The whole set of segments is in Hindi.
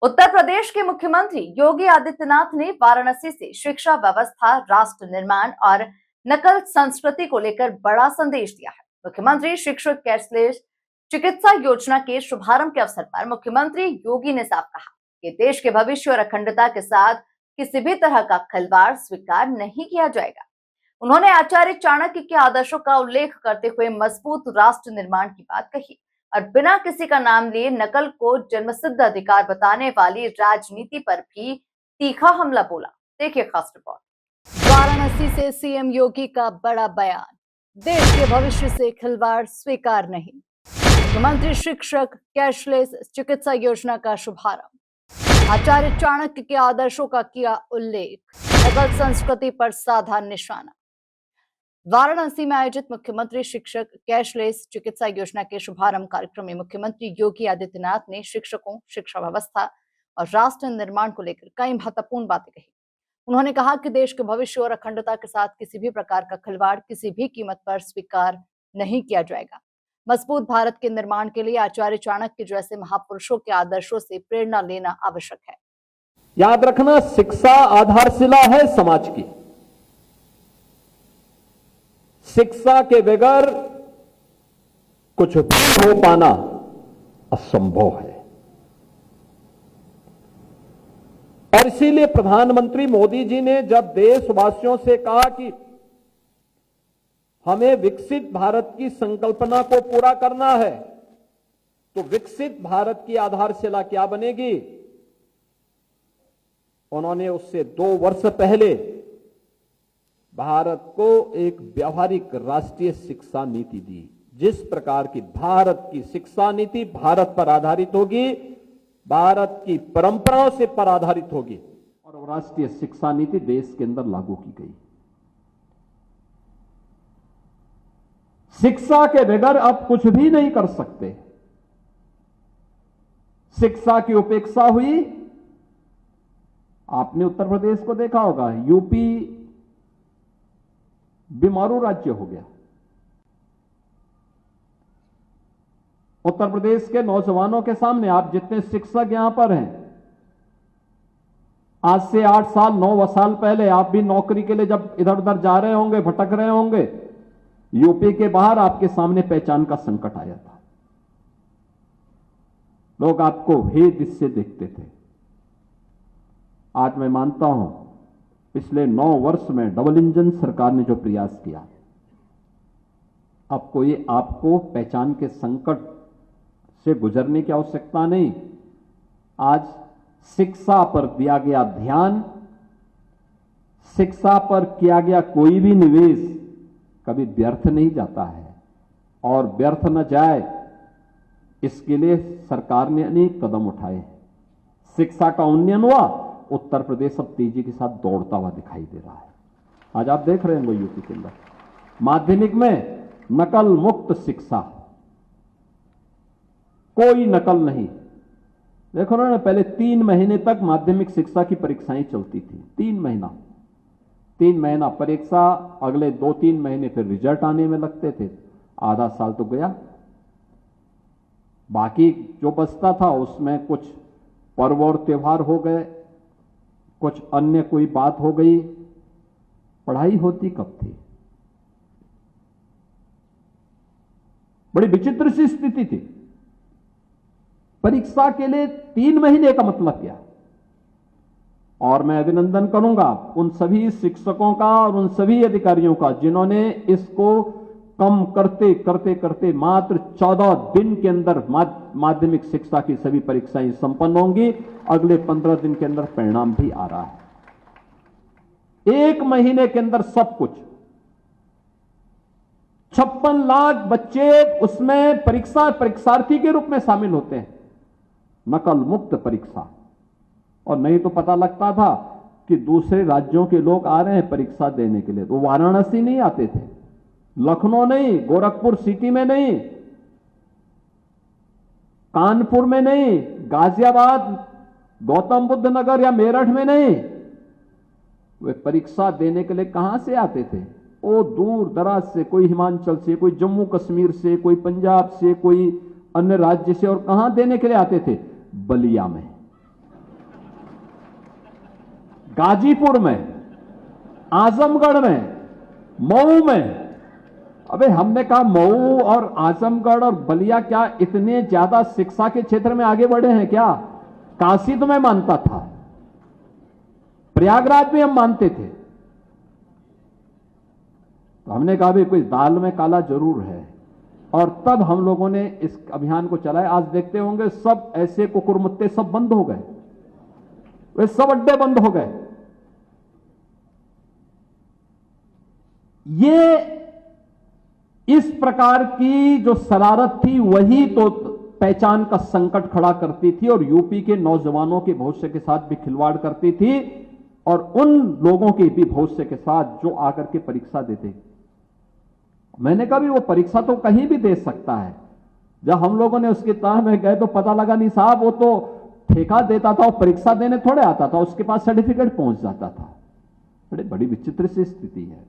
उत्तर प्रदेश के मुख्यमंत्री योगी आदित्यनाथ ने वाराणसी से शिक्षा व्यवस्था, राष्ट्र निर्माण और नकल संस्कृति को लेकर बड़ा संदेश दिया है। मुख्यमंत्री शिक्षक कैशलेस चिकित्सा योजना के शुभारंभ के अवसर पर मुख्यमंत्री योगी ने साफ कहा कि देश के भविष्य और अखंडता के साथ किसी भी तरह का खिलवाड़ स्वीकार नहीं किया जाएगा। उन्होंने आचार्य चाणक्य के आदर्शों का उल्लेख करते हुए मजबूत राष्ट्र निर्माण की बात कही और बिना किसी का नाम लिए नकल को जन्मसिद्ध अधिकार बताने वाली राजनीति पर भी तीखा हमला बोला। देखिए खास रिपोर्ट। वाराणसी से सीएम योगी का बड़ा बयान, देश के भविष्य से खिलवाड़ स्वीकार नहीं। मुख्यमंत्री शिक्षक कैशलेस चिकित्सा योजना का शुभारंभ, आचार्य चाणक्य के आदर्शों का किया उल्लेख, नकल संस्कृति पर साधा निशाना। वाराणसी में आयोजित मुख्यमंत्री शिक्षक कैशलेस चिकित्सा योजना के शुभारंभ कार्यक्रम में मुख्यमंत्री योगी आदित्यनाथ ने शिक्षकों, शिक्षा व्यवस्था और राष्ट्र निर्माण को लेकर कई महत्वपूर्ण बातें कही। उन्होंने कहा कि देश के भविष्य और अखंडता के साथ किसी भी प्रकार का खिलवाड़ किसी भी कीमत पर स्वीकार नहीं किया जाएगा। मजबूत भारत के निर्माण के लिए आचार्य चाणक्य जैसे महापुरुषों के आदर्शों से प्रेरणा लेना आवश्यक है। याद रखना, शिक्षा आधारशिला है समाज की। शिक्षा के बगैर कुछ भी हो पाना असंभव है और इसीलिए प्रधानमंत्री मोदी जी ने जब देशवासियों से कहा कि हमें विकसित भारत की संकल्पना को पूरा करना है, तो विकसित भारत की आधारशिला क्या बनेगी, उन्होंने उससे 2 वर्ष पहले भारत को एक व्यावहारिक राष्ट्रीय शिक्षा नीति दी। जिस प्रकार की भारत की शिक्षा नीति भारत पर आधारित होगी, भारत की परंपराओं से पर आधारित होगी और राष्ट्रीय शिक्षा नीति देश के अंदर लागू की गई। शिक्षा के बगैर अब कुछ भी नहीं कर सकते। शिक्षा की उपेक्षा हुई। आपने उत्तर प्रदेश को देखा होगा, यूपी बीमारू राज्य हो गया। उत्तर प्रदेश के नौजवानों के सामने आप जितने शिक्षक यहां पर हैं, आज से 8 साल 9 साल पहले आप भी नौकरी के लिए जब इधर उधर जा रहे होंगे, भटक रहे होंगे, यूपी के बाहर आपके सामने पहचान का संकट आया था। लोग आपको भेद इससे देखते थे। आज मैं मानता हूं, पिछले 9 वर्ष में डबल इंजन सरकार ने जो प्रयास किया, अब कोई आपको पहचान के संकट से गुजरने की आवश्यकता नहीं। आज शिक्षा पर दिया गया ध्यान, शिक्षा पर किया गया कोई भी निवेश कभी व्यर्थ नहीं जाता है और व्यर्थ न जाए इसके लिए सरकार ने अनेक कदम उठाए। शिक्षा का उन्नयन हुआ, उत्तर प्रदेश अब तेजी के साथ दौड़ता हुआ दिखाई दे रहा है। आज आप देख रहे हैं वो यूपी के अंदर माध्यमिक में नकल मुक्त शिक्षा, कोई नकल नहीं। देखो ना, पहले 3 महीने तक माध्यमिक शिक्षा की परीक्षाएं चलती थी। 3 महीना परीक्षा, अगले 2-3 महीने फिर रिजल्ट आने में लगते थे। आधा साल तो गया, बाकी जो बचता था उसमें कुछ पर्व और त्योहार हो गए, कुछ अन्य कोई बात हो गई। पढ़ाई होती कब थी? बड़ी विचित्र सी स्थिति थी। परीक्षा के लिए 3 महीने का मतलब क्या? और मैं अभिनंदन करूंगा उन सभी शिक्षकों का और उन सभी अधिकारियों का जिन्होंने इसको कम करते करते करते मात्र 14 दिन के अंदर माध्यमिक शिक्षा की सभी परीक्षाएं संपन्न होंगी। अगले 15 दिन के अंदर परिणाम भी आ रहा है। 1 महीने के अंदर सब कुछ। 56 लाख बच्चे उसमें परीक्षार्थी के रूप में शामिल होते हैं। नकल मुक्त परीक्षा। और नहीं तो पता लगता था कि दूसरे राज्यों के लोग आ रहे हैं परीक्षा देने के लिए, तो वाराणसी नहीं आते थे, लखनऊ नहीं, गोरखपुर सिटी में नहीं, कानपुर में नहीं, गाजियाबाद, गौतम बुद्ध नगर या मेरठ में नहीं। वे परीक्षा देने के लिए कहां से आते थे? वो दूर दराज से, कोई हिमाचल से, कोई जम्मू कश्मीर से, कोई पंजाब से, कोई अन्य राज्य से। और कहां देने के लिए आते थे? बलिया में। गाजीपुर में, आजमगढ़ में, मऊ में। अबे हमने कहा मऊ और आजमगढ़ और बलिया क्या इतने ज्यादा शिक्षा के क्षेत्र में आगे बढ़े हैं क्या? काशी तो मैं मानता था, प्रयागराज में हम मानते थे। तो हमने कहा भी कोई दाल में काला जरूर है, और तब हम लोगों ने इस अभियान को चलाया। आज देखते होंगे सब ऐसे कुकुरमुत्ते सब बंद हो गए, वे सब अड्डे बंद हो गए। ये इस प्रकार की जो शरारत थी वही तो पहचान का संकट खड़ा करती थी और यूपी के नौजवानों के भविष्य के साथ भी खिलवाड़ करती थी, और उन लोगों के भी भविष्य के साथ जो आकर के परीक्षा देते। मैंने कहा भी वो परीक्षा तो कहीं भी दे सकता है। जब हम लोगों ने उसकी तह में गए तो पता लगा नहीं साहब, वो तो ठेका देता था, वो परीक्षा देने थोड़े आता था, उसके पास सर्टिफिकेट पहुंच जाता था। बड़ी विचित्र सी स्थिति है।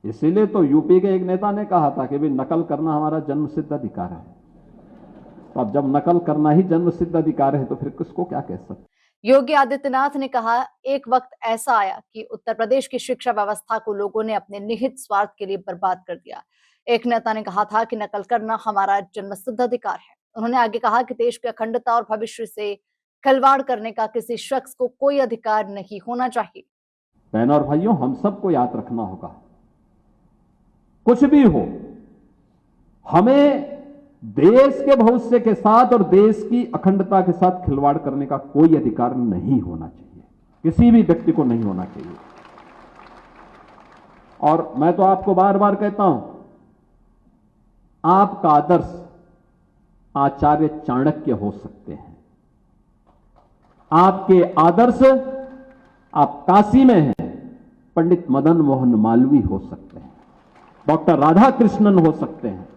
इसीलिए तो यूपी के एक नेता ने कहा था कि भी नकल करना हमारा जन्मसिद्ध अधिकार है। तो अब जब नकल करना ही जन्मसिद्ध अधिकार है तो फिर किसको क्या कह सकते। योगी आदित्यनाथ ने कहा, एक वक्त ऐसा आया कि उत्तर प्रदेश की शिक्षा व्यवस्था को लोगों ने अपने निहित स्वार्थ के लिए बर्बाद कर दिया। एक नेता ने कहा था कि नकल करना हमारा जन्मसिद्ध अधिकार है। उन्होंने आगे कहा कि देश की अखंडता और भविष्य से खिलवाड़ करने का किसी शख्स को कोई अधिकार नहीं होना चाहिए। बहनों और भाइयों, हम सबको याद रखना होगा, कुछ भी हो, हमें देश के भविष्य के साथ और देश की अखंडता के साथ खिलवाड़ करने का कोई अधिकार नहीं होना चाहिए, किसी भी व्यक्ति को नहीं होना चाहिए। और मैं तो आपको बार बार कहता हूं, आपका आदर्श आचार्य चाणक्य हो सकते हैं, आपके आदर्श, आप काशी में हैं, पंडित मदन मोहन मालवीय हो सकते हैं, डॉक्टर राधा कृष्णन हो सकते हैं।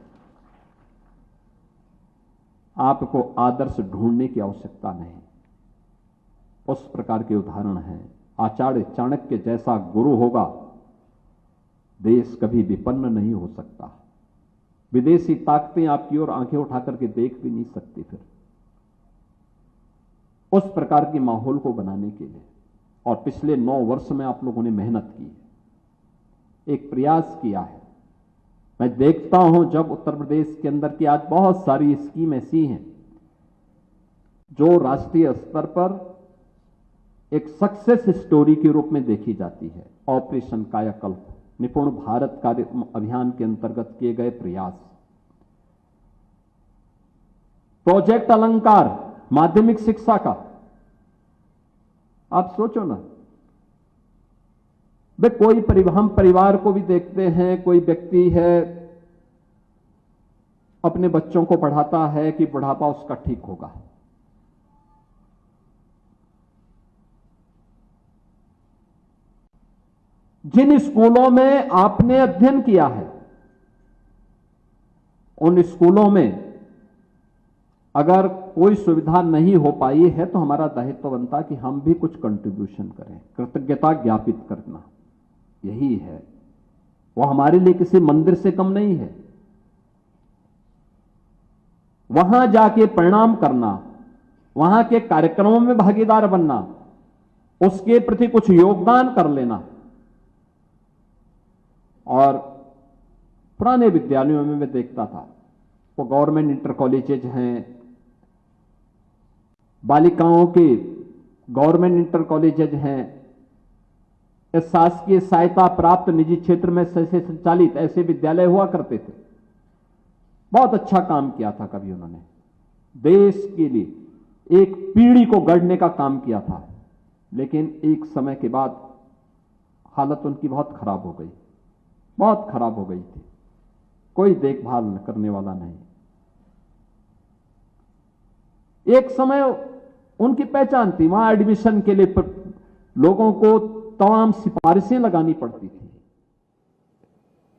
आपको आदर्श ढूंढने की आवश्यकता नहीं। उस प्रकार के उदाहरण हैं। आचार्य चाणक्य जैसा गुरु होगा, देश कभी विपन्न नहीं हो सकता। विदेशी ताकतें आपकी ओर आंखें उठाकर के देख भी नहीं सकती। फिर उस प्रकार के माहौल को बनाने के लिए और पिछले 9 वर्ष में आप लोगों ने मेहनत की है, एक प्रयास किया है। मैं देखता हूं जब उत्तर प्रदेश के अंदर की आज बहुत सारी स्कीम ऐसी हैं जो राष्ट्रीय स्तर पर एक सक्सेस स्टोरी के रूप में देखी जाती है। ऑपरेशन कायाकल्प, निपुण भारत कार्य अभियान के अंतर्गत किए गए प्रयास, प्रोजेक्ट अलंकार माध्यमिक शिक्षा का, आप सोचो ना। वे कोई हम परिवार को भी देखते हैं, कोई व्यक्ति है अपने बच्चों को पढ़ाता है कि बुढ़ापा उसका ठीक होगा। जिन स्कूलों में आपने अध्ययन किया है, उन स्कूलों में अगर कोई सुविधा नहीं हो पाई है तो हमारा दायित्व बनता कि हम भी कुछ कंट्रीब्यूशन करें, कृतज्ञता ज्ञापित करना। यही है, वो हमारे लिए किसी मंदिर से कम नहीं है। वहां जाके प्रणाम करना, वहां के कार्यक्रमों में भागीदार बनना, उसके प्रति कुछ योगदान कर लेना। और पुराने विद्यालयों में मैं देखता था, वो गवर्नमेंट इंटर कॉलेजेज हैं, बालिकाओं के गवर्नमेंट इंटर कॉलेजेज हैं, शासकीय सहायता प्राप्त निजी क्षेत्र में से संचालित ऐसे विद्यालय हुआ करते थे। बहुत अच्छा काम किया था कभी उन्होंने, देश के लिए एक पीढ़ी को गढ़ने का काम किया था। लेकिन एक समय के बाद हालत उनकी बहुत खराब हो गई, बहुत खराब हो गई थी। कोई देखभाल करने वाला नहीं। एक समय उनकी पहचान थी, वहां एडमिशन के लिए लोगों को तमाम सिफारिशें लगानी पड़ती थी,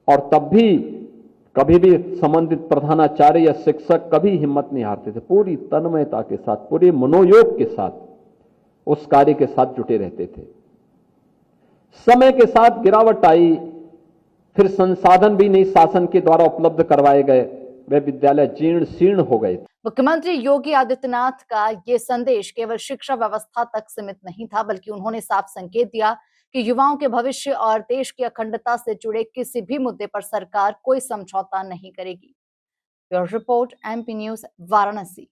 और तब भी कभी भी संबंधित प्रधानाचार्य या शिक्षक कभी हिम्मत नहीं हारते थे। पूरी तन्मयता के साथ, पूरे मनोयोग के साथ उस कार्य के साथ जुटे रहते थे। समय के साथ गिरावट आई, फिर संसाधन भी नहीं शासन के द्वारा उपलब्ध करवाए गए, वे विद्यालय जीर्ण शीर्ण हो गए थे। मुख्यमंत्री योगी आदित्यनाथ का ये संदेश केवल शिक्षा व्यवस्था तक सीमित नहीं था, बल्कि उन्होंने साफ संकेत दिया कि युवाओं के भविष्य और देश की अखंडता से जुड़े किसी भी मुद्दे पर सरकार कोई समझौता नहीं करेगी। Bureau report, MP news, Varanasi.